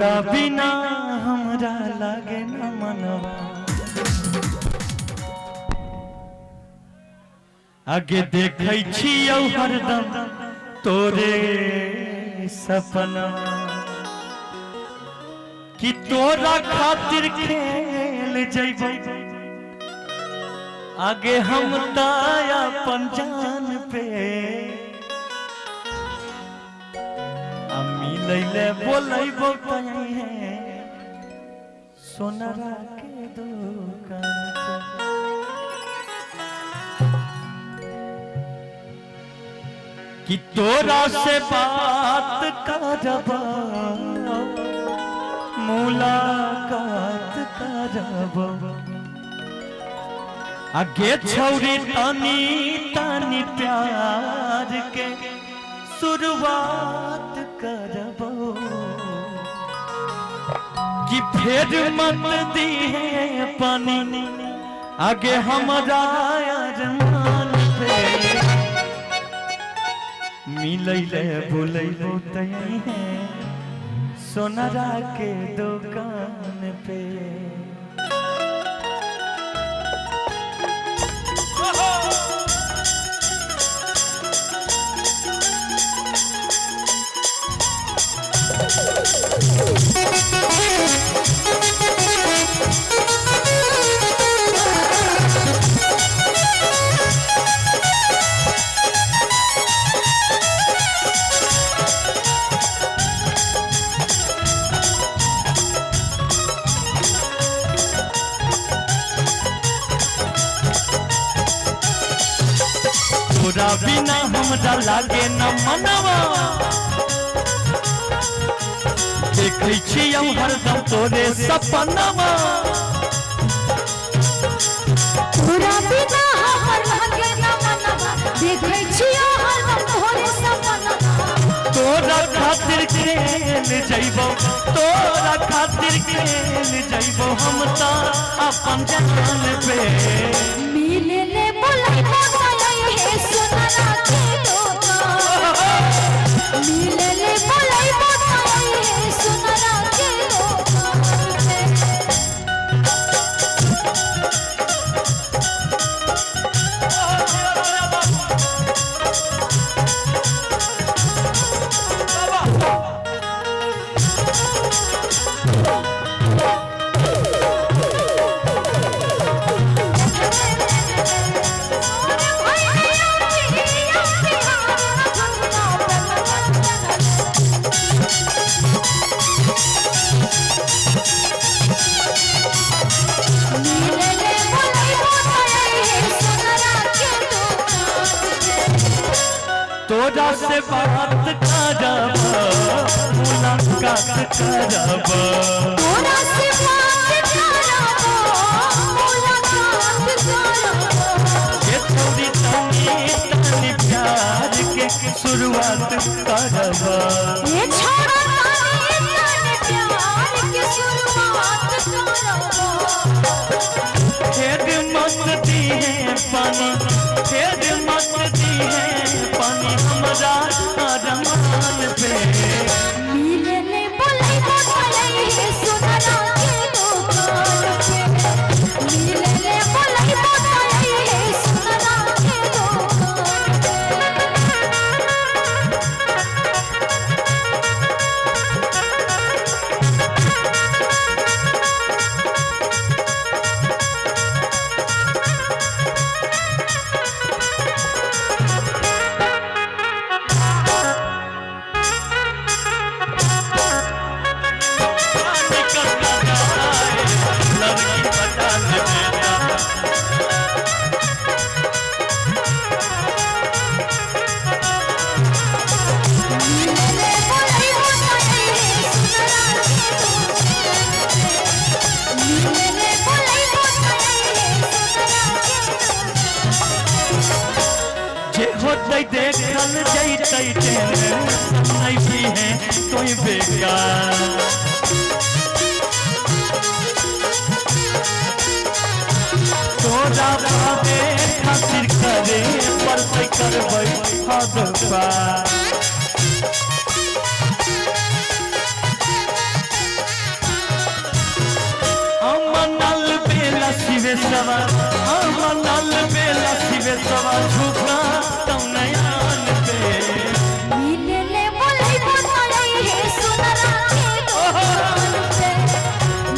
बिना हमरा लागे न मनवा आगे देखै छियौ हरदम तोरे सपना कि तोरा खातिर खेल जइबो आगे हम ताया पंजान पे मिलैले बोलैबो तई है सोनरा के दुकान कि तोरा से बात करब मुलाकात करब आगे छौरी तनी तनी प्यार के शुरुआत करबो कि फिर मत दी है पानी आगे हमारा अरमान पे मिलैले बोलैबो तई है सोनरा के दुकान पे तोरा बिना हमरा लागे न मनवा देखै छियौ हरदम तोरे सपनवा तोरा बिना हमरा लागे न मनवा देखै छियौ हरदम तोरे सपनवा तोरा खातिर खेल जइबो तोरा खातिर खेल जइबो हम त अपन जान पे मिले ले बोलैबो तई है सोनरा के दुकान मिले ले बोलैबो तई है सोनरा के दुकान तोरा से बात करब मुलाकात करब तोरा से बात करब मुलाकात करब ये छोरी तनी तनी प्यार के शुरुआत करब ये छोरा तनी तनी प्यार के शुरुआत करब खेद मत दी है पानी खेद मत दी है पानी हमरा अरमान पे मिले ले बोलैबो तई है सोनरा के दुकान पे मिले ले बोलैबो तई है सोनरा के दुकान पे देखल जैतै नहीं भी है कोई बेकार तोरा बाबे खातिर करे पर करबै हद पार सवा मनल बेला शिवे सवा झुका तौनयान पे मिले ले बोले बताई है सुनरा के दुकान पे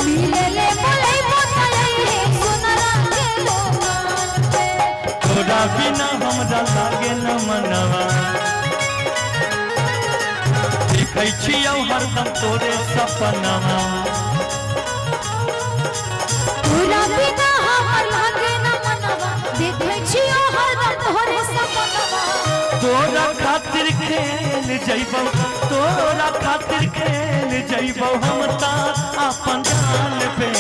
मिले ले बोले बताई है सुनरा के दुकान पे तोरा बिना हमरा लागे न मनवा देखै छियौ हरदम तोरे सपनवा तोरा बिना हमर लागे न मनवा देखै छियौ हरदम तोरे सपनवा तोरा खातिर खेल जइबौ तोरा खातिर खेल जइबौ हम ता अपन जान पे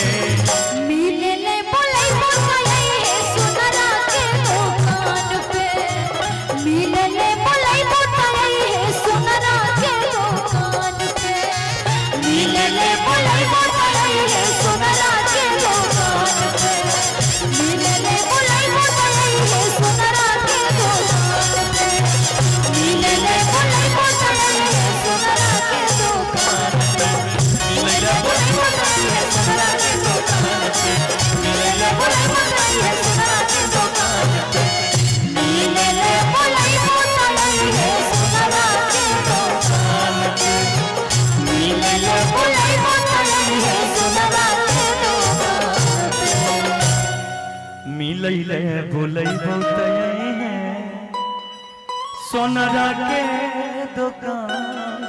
मिले ले बोले बताई है सुनरा के दुकान पे मिले ले बोले बताई है सुनरा के दुकान पे मिले ले बोले बताई है सुनरा के दुकान पे मिले ले बोले बताई है सुनरा के दुकान पे मिले ले बोले बताई है सुनरा के दुकान पे मिले ले बोले बताई है सुनरा के दुकान पे मिले ले बोले बताई है सुनरा के दुकान पे मिले ले बोले बताई है सुनरा के दुकान पे मिले ले बोले बताई है सुनरा के दुकान पे मिलै ले बोलैबौ तै सोनरा के दुकान